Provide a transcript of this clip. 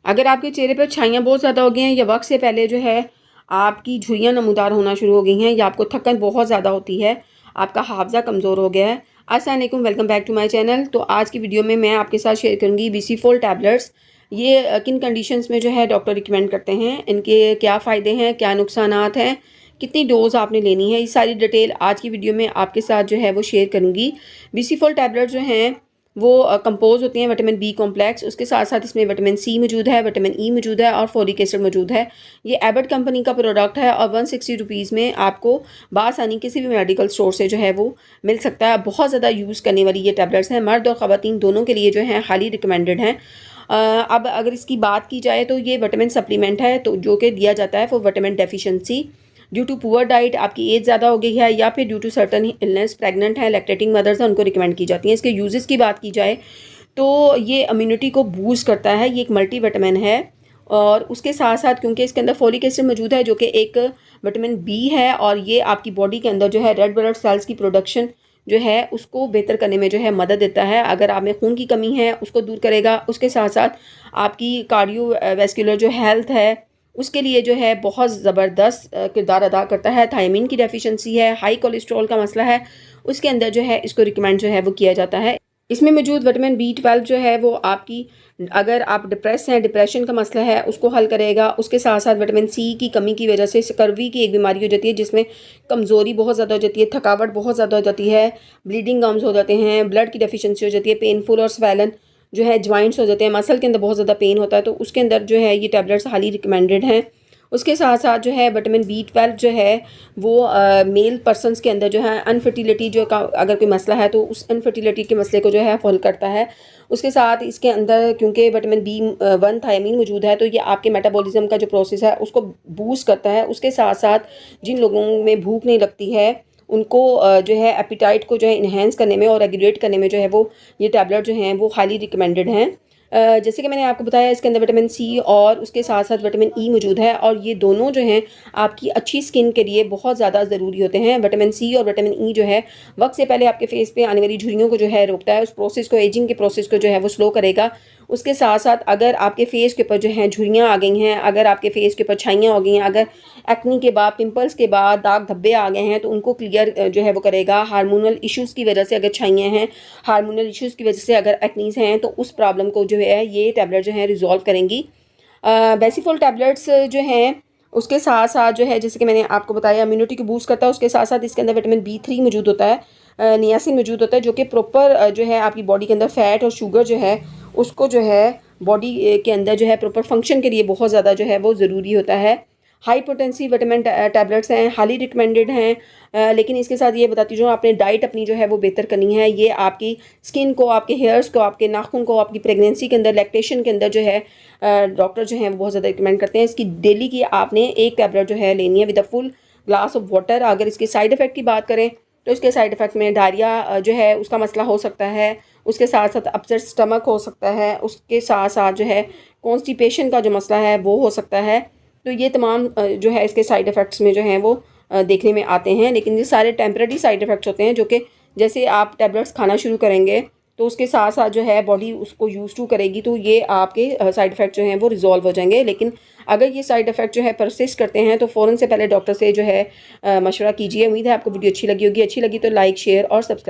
अगर आपके चेहरे पर छाइयाँ बहुत ज़्यादा हो गई हैं या वक्त से पहले जो है आपकी झुर्रियाँ नमूदार होना शुरू हो गई हैं या आपको थकन बहुत ज़्यादा होती है, आपका हाफ़ज़ा कमज़ोर हो गया है। अस्सलाम वालेकुम, welcome back to my channel. तो आज की वीडियो में मैं आपके साथ शेयर करूँगी BC-Fold टैबलेट्स। ये किन कंडीशंस में जो है डॉक्टर रिकमेंड करते हैं, इनके क्या फ़ायदे हैं, क्या नुकसानात हैं, कितनी डोज़ आपने लेनी है, ये सारी डिटेल आज की वीडियो में आपके साथ जो है वो शेयर करूँगी। BC-Fold टैबलेट जो हैं वो कंपोज होती हैं विटामिन बी कॉम्प्लेक्स, उसके साथ साथ इसमें विटामिन सी मौजूद है, विटामिन ई मौजूद है और फोलिक एसिड मौजूद है। ये एबट कंपनी का प्रोडक्ट है और 160 रुपीज़ में आपको बासानी किसी भी मेडिकल स्टोर से जो है वो मिल सकता है। बहुत ज़्यादा यूज़ करने वाली ये टैबलेट्स हैं, मर्द और ख़वातीन दोनों के लिए जो है हाईली रिकमेंडेड हैं। अब अगर इसकी बात की जाए तो ये विटामिन सप्लीमेंट है, तो जो कि दिया जाता है for vitamin deficiency due to poor diet, आपकी एज ज़्यादा हो गई है या फिर due to certain illness, pregnant है, लैक्टेटिंग मदर्स हैं, उनको रिकमेंड की जाती हैं। इसके यूजेस की बात की जाए तो ये इम्यूनिटी को बूस्ट करता है, ये एक मल्टी विटामिन है। और उसके साथ साथ क्योंकि इसके अंदर फोलिक एसिड मौजूद है जो कि एक विटामिन बी है और ये आपकी बॉडी के अंदर जो है रेड ब्लड सेल्स की प्रोडक्शन जो है उसको बेहतर करने में जो है मदद देता है। अगर आप में खून की कमी है उसको दूर करेगा। उसके साथ साथ आपकी कार्डियोवैस्कुलर जो हेल्थ है उसके लिए जो है बहुत ज़बरदस्त किरदार अदा करता है। थायमीन की डेफिशिएंसी है, हाई कोलेस्ट्रॉल का मसला है, उसके अंदर जो है इसको रिकमेंड जो है वो किया जाता है। इसमें मौजूद विटामिन B12 जो है वो आपकी, अगर आप डिप्रेस हैं, डिप्रेशन का मसला है उसको हल करेगा। उसके साथ साथ विटामिन सी की कमी की वजह से स्कर्वी की एक बीमारी हो जाती है जिसमें कमज़ोरी बहुत ज़्यादा हो जाती है, थकावट बहुत ज़्यादा हो जाती है, ब्लीडिंग गम्स हो जाते हैं, ब्लड की डेफिशिएंसी हो जाती है, पेनफुल और स्वेलन जो है जॉइंट्स हो जाते हैं, मसल के अंदर बहुत ज़्यादा पेन होता है, तो उसके अंदर जो है ये टैबलेट्स हाईली रिकमेंडेड हैं। उसके साथ साथ जो है विटामिन B12 जो है वो मेल पर्सनस के अंदर जो है अनफर्टिलिटी जो का अगर कोई मसला है तो उस अनफर्टिलिटी के मसले को जो है हल करता है। उसके साथ इसके अंदर क्योंकि विटामिन B1 थायमीन मौजूद है तो ये आपके मेटाबॉलिज्म का जो प्रोसेस है उसको बूस्ट करता है। उसके साथ साथ जिन लोगों में भूख नहीं लगती है उनको जो है एपिटाइट को जो है इन्हेंस करने में और रेगुलेट करने में जो है वो ये टैबलेट जो हैं वो हाईली रिकमेंडेड हैं। जैसे कि मैंने आपको बताया इसके अंदर विटामिन सी और उसके साथ साथ विटामिन ई मौजूद है और ये दोनों जो हैं आपकी अच्छी स्किन के लिए बहुत ज़्यादा ज़रूरी होते हैं। विटामिन सी और विटामिन ई जो है वक्त से पहले आपके फेस पे आने वाली झुर्रियों को जो है रोकता है, उस प्रोसेस को, एजिंग के प्रोसेस को जो है वो स्लो करेगा। उसके साथ साथ अगर आपके फेस के ऊपर जो है झुर्रियाँ आ गई हैं, अगर आपके फेस के ऊपर छाइयाँ हो गई हैं, अगर एक्नी के बाद, पिंपल्स के बाद दाग धब्बे आ गए हैं तो उनको क्लियर जो है वो करेगा। हार्मोनल इश्यूज़ की वजह से अगर छाइयाँ हैं, हार्मोनल इश्यूज़ की वजह से अगर एक्नीज़ हैं तो उस प्रॉब्लम को जो है ये टैबलेट जो है रिजॉल्व करेंगी। BC-Fold टैबलेट्स जो हैं उसके साथ साथ जो है जैसे कि मैंने आपको बताया इम्यूनिटी को बूस्ट करता है। उसके साथ साथ इसके अंदर विटामिन B3 मौजूद होता है, नियासिन मौजूद होता है जो कि प्रॉपर जो है आपकी बॉडी के अंदर फैट और शुगर जो है उसको जो है बॉडी के अंदर जो है प्रॉपर फंक्शन के लिए बहुत ज़्यादा जो है वो ज़रूरी होता है। हाई पोटेंसी विटामिन टैबलेट्स हैं, हाईली रिकमेंडेड हैं। लेकिन इसके साथ ये बताती हूँ आपने डाइट अपनी जो है वो बेहतर करनी है। ये आपकी स्किन को, आपके हेयर्स को, आपके नाखून को, आपकी प्रेगनेंसी के अंदर, लैक्टेशन के अंदर जो है डॉक्टर जो हैं वो बहुत ज़्यादा रिकमेंड करते हैं। इसकी डेली की आपने एक टैबलेट जो है लेनी है with a full glass of water. अगर इसके साइड इफ़ेक्ट की बात करें तो इसके साइड इफ़ेक्ट में डायरिया जो है उसका मसला हो सकता है, उसके साथ साथ अपसेट स्टमक हो सकता है, उसके साथ साथ जो है कॉन्स्टिपेशन का जो मसला है वो हो सकता है। तो ये तमाम जो है इसके साइड इफ़ेक्ट्स में जो हैं वो देखने में आते हैं। लेकिन ये सारे टेम्परेरी साइड इफ़ेक्ट्स होते हैं जो कि जैसे आप टैबलेट्स खाना शुरू करेंगे तो उसके साथ साथ जो है बॉडी उसको यूज़ टू करेगी तो ये आपके साइड इफ़ेक्ट जो हैं वो रिजॉल्व हो जाएंगे। लेकिन अगर ये साइड इफ़ेक्ट जो है परसिस्ट करते हैं तो फ़ौरन से पहले डॉक्टर से जो है मशवरा कीजिए। उम्मीद है आपको वीडियो अच्छी लगी होगी। अच्छी लगी तो लाइक, शेयर और सब्सक्राइब